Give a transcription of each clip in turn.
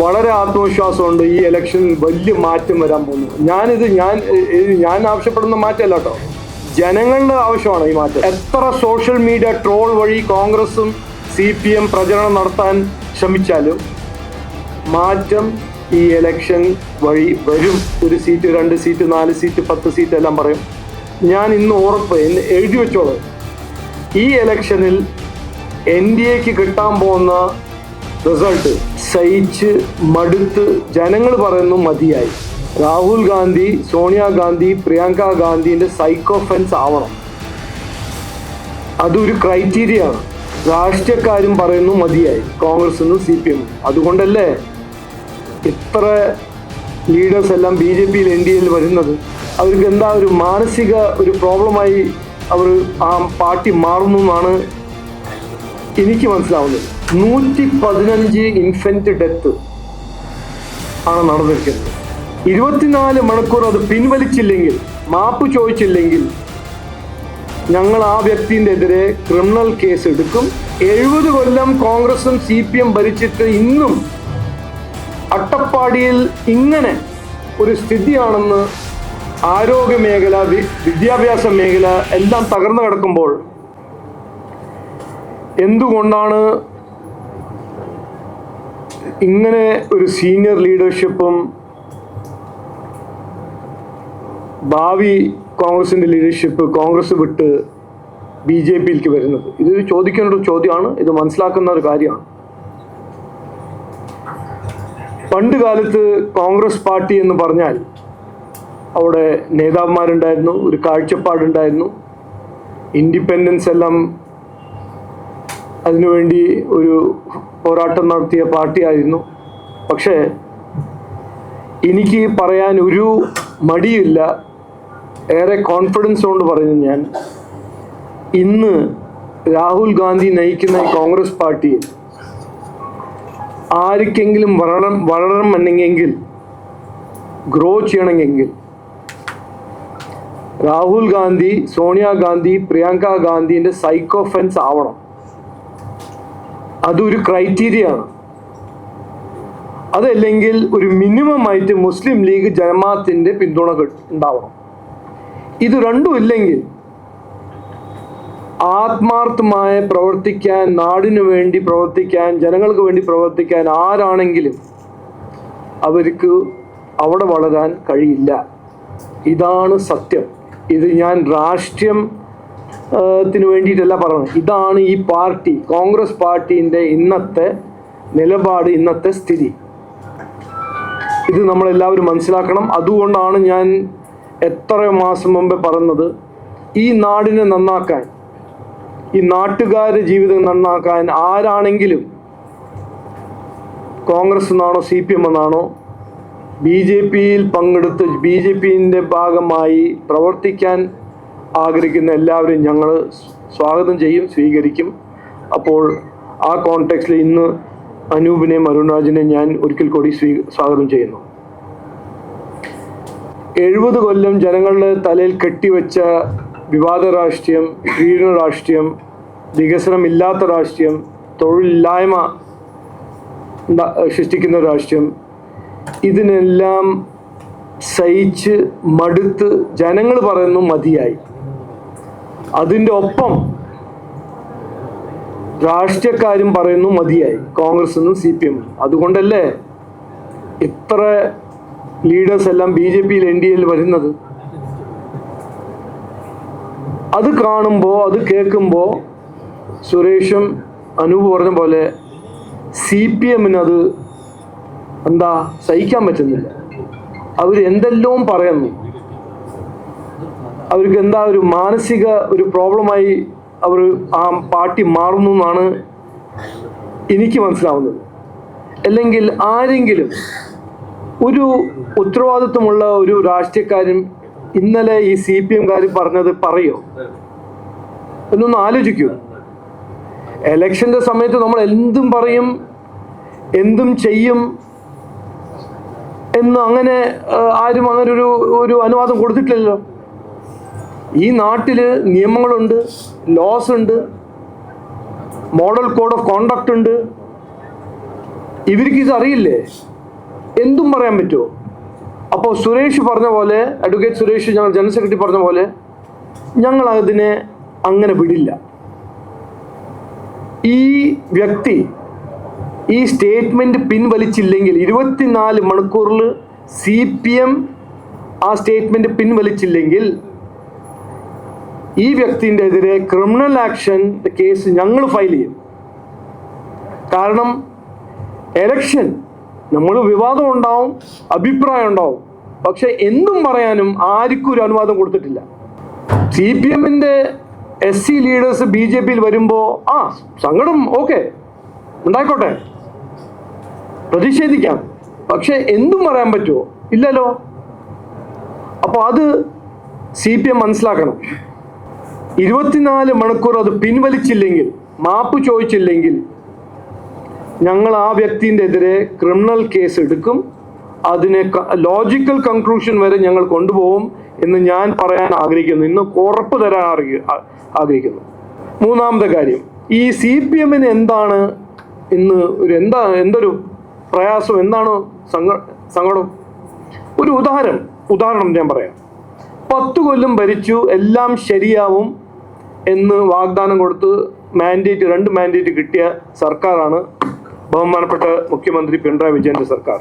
വളരെ ആത്മവിശ്വാസമുണ്ട് ഈ ഇലക്ഷനിൽ വലിയ മാറ്റം വരാൻ പോകുന്നു. ഞാൻ ആവശ്യപ്പെടുന്ന മാറ്റമല്ല കേട്ടോ, ജനങ്ങളുടെ ആവശ്യമാണ് ഈ മാറ്റം. എത്ര സോഷ്യൽ മീഡിയ ട്രോൾ വഴി കോൺഗ്രസും CPM പ്രചരണം നടത്താൻ ശ്രമിച്ചാലും മാറ്റം ഈ ഇലക്ഷൻ വഴി വരും. 1 സീറ്റ്, 2 സീറ്റ്, 4 സീറ്റ്, 10 സീറ്റ് എല്ലാം പറയും. ഞാൻ ഇന്ന് ഉറപ്പ് എഴുതി വെച്ചോളൂ, ഈ ഇലക്ഷനിൽ NDAക്ക് കിട്ടാൻ പോകുന്ന റിസൾട്ട് സഹിച്ച് മടുത്ത് ജനങ്ങൾ പറയുന്നു മതിയായി. രാഹുൽ ഗാന്ധി, സോണിയാഗാന്ധി, പ്രിയങ്ക ഗാന്ധിന്റെ സൈക്കോഫെൻസ് ആവണം. അതൊരു ക്രൈറ്റീരിയ ആണ്. രാഷ്ട്രീയക്കാരും പറയുന്നു മതിയായി, കോൺഗ്രസിനും CPM. അതുകൊണ്ടല്ലേ ഇത്ര ലീഡേഴ്സ് എല്ലാം BJPയിൽ NDAയിൽ വരുന്നത്. അവർക്ക് എന്താ ഒരു മാനസിക ഒരു പ്രോബ്ലമായി അവർ ആ പാർട്ടി മാറുന്നു എന്നാണ് എനിക്ക് മനസ്സിലാവുന്നത്. 115 ഇൻഫന്റ് ഡെത്ത് ആണ് നടന്നിരിക്കുന്നത്. 24 മണിക്കൂർ അത് പിൻവലിച്ചില്ലെങ്കിൽ, മാപ്പ് ചോദിച്ചില്ലെങ്കിൽ ഞങ്ങൾ ആ വ്യക്തിൻ്റെ എതിരെ ക്രിമിനൽ കേസ് എടുക്കും. 70 കൊല്ലം കോൺഗ്രസും CPM ഭരിച്ചിട്ട് ഇന്നും അട്ടപ്പാടിയിൽ ഇങ്ങനെ ഒരു സ്ഥിതിയാണെന്ന് ആരോഗ്യ മേഖല, വിദ്യാഭ്യാസ മേഖല എല്ലാം തകർന്നു കിടക്കുമ്പോൾ എന്തുകൊണ്ടാണ് ഇങ്ങനെ ഒരു സീനിയർ ലീഡർഷിപ്പും ഭാവി കോൺഗ്രസിൻ്റെ ലീഡർഷിപ്പ് കോൺഗ്രസ് വിട്ട് BJPയിലേക്ക് വരുന്നത്? ഇത് ചോദിക്കേണ്ട ഒരു ചോദ്യമാണ്, ഇത് മനസ്സിലാക്കുന്ന ഒരു കാര്യമാണ്. പണ്ട് കാലത്ത് കോൺഗ്രസ് പാർട്ടി എന്ന് പറഞ്ഞാൽ അവിടെ നേതാക്കന്മാരുണ്ടായിരുന്നു, ഒരു കാഴ്ചപ്പാടുണ്ടായിരുന്നു, ഇൻഡിപെൻഡൻസ് എല്ലാം അതിനുവേണ്ടി ഒരു പോരാട്ടം നടത്തിയ പാർട്ടിയായിരുന്നു. പക്ഷേ എനിക്ക് പറയാൻ ഒരു മടിയില്ല, ഏറെ കോൺഫിഡൻസ് കൊണ്ട് പറയുന്നു ഞാൻ, ഇന്ന് രാഹുൽ ഗാന്ധി നയിക്കുന്ന കോൺഗ്രസ് പാർട്ടിയിൽ ആർക്കെങ്കിലും വളരണമെന്നെങ്കിൽ, ഗ്രോ ചെയ്യണമെങ്കിൽ രാഹുൽ ഗാന്ധി, സോണിയാഗാന്ധി, പ്രിയങ്ക ഗാന്ധിൻ്റെ സൈക്കോഫെൻസ് ആവണം. അതൊരു ക്രൈറ്റീരിയ ആണ്. അതല്ലെങ്കിൽ ഒരു മിനിമം ആയിട്ട് മുസ്ലിം ലീഗ്, ജമാഅത്തിൻ്റെ പിന്തുണ ഉണ്ടാവണം. ഇത് രണ്ടും ഇല്ലെങ്കിൽ ആത്മാർത്ഥമായി പ്രവർത്തിക്കാൻ, നാടിനു വേണ്ടി പ്രവർത്തിക്കാൻ, ജനങ്ങൾക്ക് വേണ്ടി പ്രവർത്തിക്കാൻ ആരാണെങ്കിലും അവർക്ക് അവിടെ വളരാൻ കഴിയില്ല. ഇതാണ് സത്യം. ഇത് ഞാൻ രാഷ്ട്രീയത്തിന് വേണ്ടിയിട്ടല്ല പറയുന്നത്. ഇതാണ് ഈ പാർട്ടി, കോൺഗ്രസ് പാർട്ടീൻ്റെ ഇന്നത്തെ നിലപാട്, ഇന്നത്തെ സ്ഥിതി. ഇത് നമ്മളെല്ലാവരും മനസ്സിലാക്കണം. അതുകൊണ്ടാണ് ഞാൻ എത്ര മാസം മുമ്പേ പറഞ്ഞത്, ഈ നാടിനെ നന്നാക്കാൻ, ഈ നാട്ടുകാരുടെ ജീവിതം നന്നാക്കാൻ ആരാണെങ്കിലും, കോൺഗ്രസ് എന്നാണോ CPM എന്നാണോ, BJPയിൽ പങ്കെടുത്ത് BJPൻ്റെ ഭാഗമായി പ്രവർത്തിക്കാൻ ആഗ്രഹിക്കുന്ന എല്ലാവരും ഞങ്ങൾ സ്വാഗതം ചെയ്യും, സ്വീകരിക്കും. അപ്പോൾ ആ കോണ്ടെക്സ്റ്റിൽ ഇന്ന് അനൂപിനെയും അരുൺരാജിനെയും ഞാൻ ഒരിക്കൽ കൂടി സ്വാഗതം ചെയ്യുന്നു. 70 കൊല്ലം ജനങ്ങളുടെ തലയിൽ കെട്ടിവെച്ച വിവാദ രാഷ്ട്രീയം, പീഡന രാഷ്ട്രീയം, വികസനമില്ലാത്ത രാഷ്ട്രീയം, തൊഴിലില്ലായ്മ സൃഷ്ടിക്കുന്ന രാഷ്ട്രീയം, ഇതിനെല്ലാം സഹിച്ച് മടുത്ത് ജനങ്ങൾ പറയുന്നു മതിയായി. അതിൻ്റെ ഒപ്പം രാഷ്ട്രീയക്കാരും പറയുന്നു മതിയായി, കോൺഗ്രസിനും CPM. അതുകൊണ്ടല്ലേ ഇത്ര ലീഡേഴ്സ് എല്ലാം BJPയിൽ NDAയിൽ വരുന്നത്. അത് കാണുമ്പോൾ, അത് കേൾക്കുമ്പോൾ സുരേഷും അനൂപ് പറഞ്ഞ പോലെ CPMന് അത് എന്താ സഹിക്കാൻ പറ്റുന്നില്ല. അവർ എന്തെല്ലാം പറയുന്നു, അവർക്ക് എന്താ ഒരു മാനസിക ഒരു പ്രോബ്ലമായി അവർ ആ പാർട്ടി മാറുന്നു എന്നാണ് എനിക്ക് മനസ്സിലാവുന്നത്. അല്ലെങ്കിൽ ആരെങ്കിലും ഒരു ഉത്തരവാദിത്വമുള്ള ഒരു രാഷ്ട്രീയക്കാരൻ ഇന്നലെ ഈ CPMകാർ പറഞ്ഞത് പറയോ എന്നൊന്ന് ആലോചിക്കൂ. എലക്ഷൻ്റെ സമയത്ത് നമ്മൾ എന്തും പറയും, എന്തും ചെയ്യും എന്ന് അങ്ങനെ ആരും അങ്ങനെ ഒരു അനുവാദം കൊടുത്തിട്ടില്ലല്ലോ. ഈ നാട്ടിൽ നിയമങ്ങളുണ്ട്, ലോസ് ഉണ്ട്, മോഡൽ കോഡ് ഓഫ് കോണ്ടക്ട് ഉണ്ട്. ഇവർക്ക് ഇത് അറിയില്ലേ? എന്തും പറയാൻ പറ്റുമോ? അപ്പോൾ സുരേഷ് പറഞ്ഞ പോലെ, അഡ്വക്കേറ്റ് സുരേഷ്, ഞങ്ങൾ ജനറൽ സെക്രട്ടറി പറഞ്ഞ പോലെ, ഞങ്ങൾ അതിനെ അങ്ങനെ വിടില്ല. ഈ വ്യക്തി ഈ സ്റ്റേറ്റ്മെൻറ്റ് പിൻവലിച്ചില്ലെങ്കിൽ 24 മണിക്കൂറിൽ CPM ആ സ്റ്റേറ്റ്മെൻറ്റ് പിൻവലിച്ചില്ലെങ്കിൽ ഈ വ്യക്തിൻ്റെ എതിരെ ക്രിമിനൽ ആക്ഷൻ കേസ് ഞങ്ങൾ ഫയൽ ചെയ്യും. കാരണം എലക്ഷൻ നമ്മൾ വിവാദം ഉണ്ടാവും, അഭിപ്രായം ഉണ്ടാവും, പക്ഷെ എന്തും പറയാനും ആർക്കും ഒരു അനുവാദം കൊടുത്തിട്ടില്ല. CPMൻ്റെ SC ലീഡേഴ്സ് BJPയിൽ വരുമ്പോൾ സങ്കടം ഓക്കെ ഉണ്ടായിക്കോട്ടെ, പ്രതിഷേധിക്കാം, പക്ഷെ എന്തും പറയാൻ പറ്റുമോ? ഇല്ലല്ലോ. അപ്പോൾ അത് CPM മനസ്സിലാക്കണം. 24 മണിക്കൂർ അത് പിൻവലിച്ചില്ലെങ്കിൽ, മാപ്പ് ചോദിച്ചില്ലെങ്കിൽ ഞങ്ങൾ ആ വ്യക്തിൻ്റെ എതിരെ ക്രിമിനൽ കേസ് എടുക്കും. അതിനെ ലോജിക്കൽ കൺക്ലൂഷൻ വരെ ഞങ്ങൾ കൊണ്ടുപോകും എന്ന് ഞാൻ പറയാൻ ആഗ്രഹിക്കുന്നു, ഇന്ന് ഉറപ്പ് തരാൻ ആഗ്രഹിക്കുന്നു. മൂന്നാമത്തെ കാര്യം, ഈ CPMന് എന്താണ് ഇന്ന് എന്തൊരു പ്രയാസം, എന്താണ് സങ്കടം? ഒരു ഉദാഹരണം ഞാൻ പറയാം. 10 കൊല്ലം ഭരിച്ചു, എല്ലാം ശരിയാവും എന്ന് വാഗ്ദാനം കൊടുത്ത് 2 മാൻഡേറ്റ് കിട്ടിയ സർക്കാരാണ് ബഹുമാനപ്പെട്ട മുഖ്യമന്ത്രി പിണറായി വിജയൻ്റെ സർക്കാർ.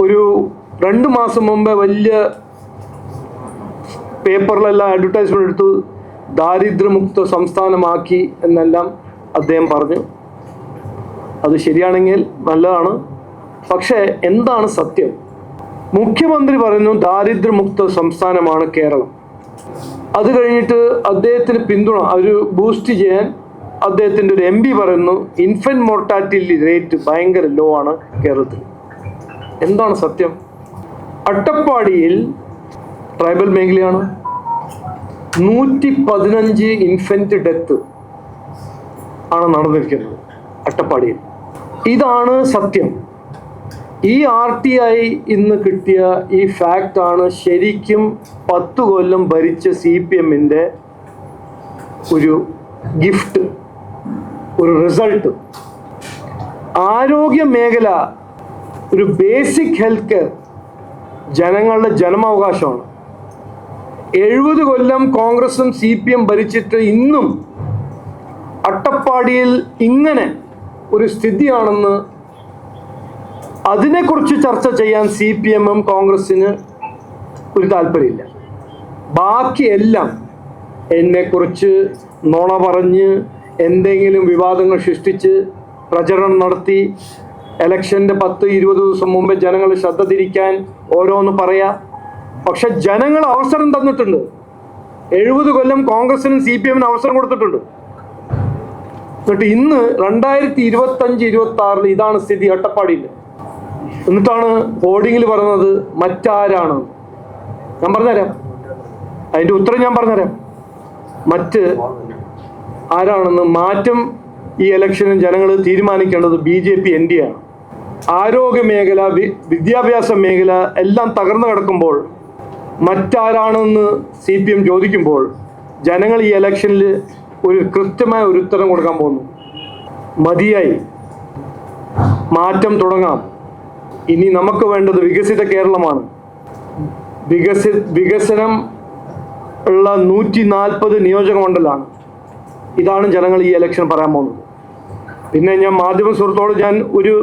ഒരു 2 മാസം മുമ്പ് വലിയ പേപ്പറിലെല്ലാം അഡ്വർടൈസ്മെന്റ് എടുത്തു, ദാരിദ്ര്യമുക്ത സംസ്ഥാനമാക്കി എന്നെല്ലാം അദ്ദേഹം പറഞ്ഞു. അത് ശരിയാണെങ്കിൽ നല്ലതാണ്. പക്ഷേ എന്താണ് സത്യം? മുഖ്യമന്ത്രി പറയുന്നു ദാരിദ്ര്യമുക്ത സംസ്ഥാനമാണ് കേരളം. അത് കഴിഞ്ഞിട്ട് അദ്ദേഹത്തിന് പിന്തുണ ഒരു ബൂസ്റ്റ് ചെയ്യാൻ അദ്ദേഹത്തിൻ്റെ ഒരു MP പറയുന്നു ഇൻഫന്റ് മോർട്ടാലിറ്റി റേറ്റ് ഭയങ്കര ലോ ആണ് കേരളത്തിൽ. എന്താണ് സത്യം? അട്ടപ്പാടിയിൽ ട്രൈബൽ മേഖലയാണ്, 115 ഇൻഫന്റ് ഡെത്ത് ആണ് നടന്നിരിക്കുന്നത് അട്ടപ്പാടിയിൽ. ഇതാണ് സത്യം. ഈ RTI ഇന്ന് കിട്ടിയ ഈ ഫാക്റ്റാണ് ശരിക്കും 10 കൊല്ലം ഭരിച്ച CPMൻ്റെ ഒരു ഗിഫ്റ്റ്, ഒരു റിസൾട്ട്. ആരോഗ്യ മേഖല, ഒരു ബേസിക് ഹെൽത്ത് കെയർ ജനങ്ങളുടെ ജനമാവകാശമാണ്. 70 കൊല്ലം കോൺഗ്രസും CPM ഭരിച്ചിട്ട് ഇന്നും അട്ടപ്പാടിയിൽ ഇങ്ങനെ ഒരു സ്ഥിതിയാണെന്ന് അതിനെക്കുറിച്ച് ചർച്ച ചെയ്യാൻ CPMും കോൺഗ്രസ്സിന് ഒരു താല്പര്യമില്ല. ബാക്കിയെല്ലാം എന്നെക്കുറിച്ച് നുണ പറഞ്ഞ് എന്തെങ്കിലും വിവാദങ്ങൾ സൃഷ്ടിച്ച് പ്രചരണം നടത്തി ഇലക്ഷൻ്റെ 10-20 ദിവസം മുമ്പേ ജനങ്ങൾ ശ്രദ്ധ തിരിക്കാൻ ഓരോന്ന് പറയാം. പക്ഷെ ജനങ്ങൾ അവസരം തന്നിട്ടുണ്ട്. 70 കൊല്ലം കോൺഗ്രസിനും CPMനും അവസരം കൊടുത്തിട്ടുണ്ട്. എന്നിട്ട് ഇന്ന് 2025-26 ഇതാണ് സ്ഥിതി അട്ടപ്പാടിയിൽ. എന്നിട്ടാണ് ഹോർഡിങ്ങിൽ പറയുന്നത് മറ്റാരാണ്. ഞാൻ പറഞ്ഞുതരാം, അതിൻ്റെ ഉത്തരം ഞാൻ പറഞ്ഞുതരാം. മറ്റ് ആരാണെന്ന് മാറ്റം ഈ ഇലക്ഷനിൽ ജനങ്ങൾ തീരുമാനിക്കേണ്ടത് BJP NDA ആണ്. ആരോഗ്യ മേഖല, വിദ്യാഭ്യാസ മേഖല എല്ലാം തകർന്നു കിടക്കുമ്പോൾ മറ്റാരാണെന്ന് CPM ചോദിക്കുമ്പോൾ ജനങ്ങൾ ഈ ഇലക്ഷനിൽ ഒരു കൃത്യമായ ഒരു ഉത്തരം കൊടുക്കാൻ പോകുന്നു. മതിയായി, മാറ്റം തുടങ്ങാം. ഇനി നമുക്ക് വേണ്ടത് വികസിത കേരളമാണ്. വികസനം ഉള്ള 140 നിയോജക മണ്ഡലമാണ്. ഇതാണ് ജനങ്ങൾ ഈ ഇലക്ഷൻ പറയാൻ പോകുന്നത്. പിന്നെ ഞാൻ മാധ്യമ സുഹൃത്തോട് ഞാൻ ഒരു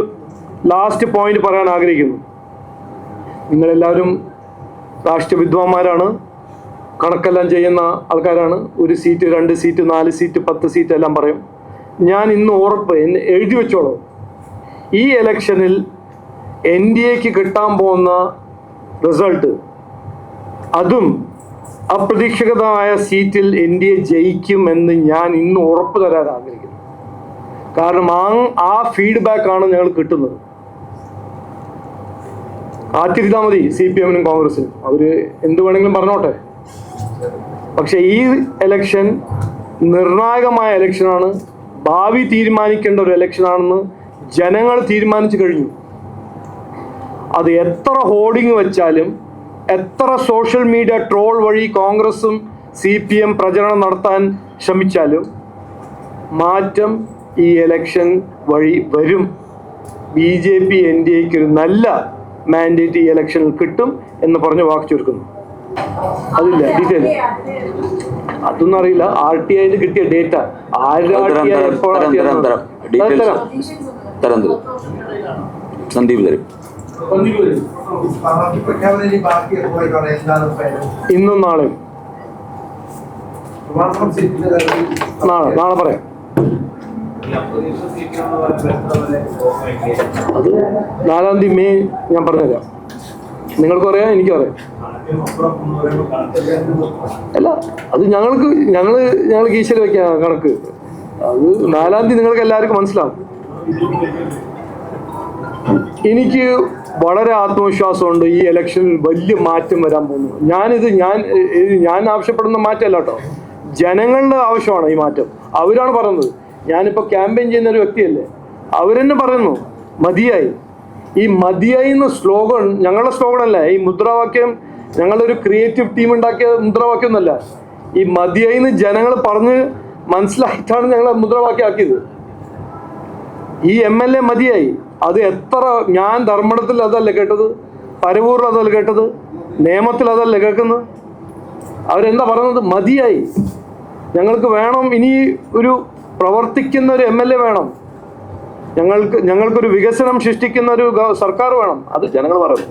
ലാസ്റ്റ് പോയിന്റ് പറയാൻ ആഗ്രഹിക്കുന്നു. നിങ്ങളെല്ലാവരും രാഷ്ട്രീയ വിദ്വാന്മാരാണ്, കണക്കെല്ലാം ചെയ്യുന്ന ആൾക്കാരാണ്. 1 സീറ്റ്, 2 സീറ്റ്, 4 സീറ്റ്, 10 സീറ്റ് എല്ലാം പറയും. ഞാൻ ഇന്ന് ഉറപ്പ് എഴുതി വെച്ചോളൂ, ഈ ഇലക്ഷനിൽ NDAക്ക് കിട്ടാൻ പോകുന്ന റിസൾട്ട്, അതും അപ്രതീക്ഷിതമായ സീറ്റിൽ NDA ജയിക്കുമെന്ന് ഞാൻ ഇന്ന് ഉറപ്പ് തരാൻ ആഗ്രഹിക്കുന്നു. കാരണം ആ ഫീഡ്ബാക്കാണ് ഞങ്ങൾ കിട്ടുന്നത്. കാത്തിരുന്നാൽ മതി CPMനും കോൺഗ്രസിനും, അവർ എന്ത് വേണമെങ്കിലും പറഞ്ഞോട്ടെ. പക്ഷെ ഈ ഇലക്ഷൻ നിർണായകമായ ഇലക്ഷനാണ്, ഭാവി തീരുമാനിക്കേണ്ട ഒരു ഇലക്ഷനാണെന്ന് ജനങ്ങൾ തീരുമാനിച്ചു കഴിഞ്ഞു. അത് എത്ര ഹോർഡിങ് വെച്ചാലും, എത്ര സോഷ്യൽ മീഡിയ ട്രോൾ വഴി കോൺഗ്രസും CPM പ്രചരണം നടത്താൻ ശ്രമിച്ചാലും മാറ്റം ഈ ഇലക്ഷൻ വഴി വരും. BJP NDAക്ക് ഒരു നല്ല മാൻഡേറ്റ് ഈ ഇലക്ഷനിൽ കിട്ടും എന്ന് പറഞ്ഞ് വാക്ക് ചുരുക്കുന്നു. അതില്ല ഡീറ്റെയിൽ അതൊന്നും അറിയില്ല. RTI കിട്ടിയ ഡേറ്റ സന്ദീപ് തരും. ഇന്നും നാളെയും നാളെ പറയാം. അത് 4-ാം തീയതി മെയ് ഞാൻ പറഞ്ഞുതരാം. നിങ്ങൾക്കും അറിയാം, എനിക്കും അറിയാം. അല്ല, അത് ഞങ്ങൾ കീശയിൽ വെക്കാം കണക്ക്. അത് 4-ാം തീയതി നിങ്ങൾക്ക് എല്ലാവർക്കും മനസ്സിലാവും. എനിക്ക് വളരെ ആത്മവിശ്വാസമുണ്ട് ഈ ഇലക്ഷനിൽ വലിയ മാറ്റം വരാൻ പോകുന്നു. ഞാൻ ആവശ്യപ്പെടുന്ന മാറ്റമല്ല കേട്ടോ, ജനങ്ങളുടെ ആവശ്യമാണ് ഈ മാറ്റം. അവരാണ് പറയുന്നത്. ഞാനിപ്പോൾ ക്യാമ്പയിൻ ചെയ്യുന്ന ഒരു വ്യക്തിയല്ലേ, അവരെന്നെ പറയുന്നു മതിയായി. ഈ മതിയായി എന്ന സ്ലോഗൻ ഞങ്ങളുടെ സ്ലോഗൻ അല്ല. ഈ മുദ്രാവാക്യം ഞങ്ങളൊരു ക്രിയേറ്റീവ് ടീം ഉണ്ടാക്കിയ മുദ്രാവാക്യം ഒന്നല്ല. ഈ മതിയായി എന്ന് ജനങ്ങൾ പറഞ്ഞ് മനസ്സിലായിട്ടാണ് ഞങ്ങൾ മുദ്രാവാക്യം ആക്കിയത്. ഈ MLA മതിയായി. അത് എത്ര, ഞാൻ ധർമ്മടത്തിൽ അതല്ല കേട്ടത്, പരവൂരിൽ അതല്ല കേട്ടത്, നേമത്തിൽ അതല്ല കേൾക്കുന്നത്. അവരെന്താ പറയുന്നത്? മതിയായി, ഞങ്ങൾക്ക് വേണം, ഇനി ഒരു പ്രവർത്തിക്കുന്ന ഒരു MLA വേണം, ഞങ്ങൾക്കൊരു വികസനം സൃഷ്ടിക്കുന്ന ഒരു സർക്കാർ വേണം. അത് ജനങ്ങൾ പറയുന്നു.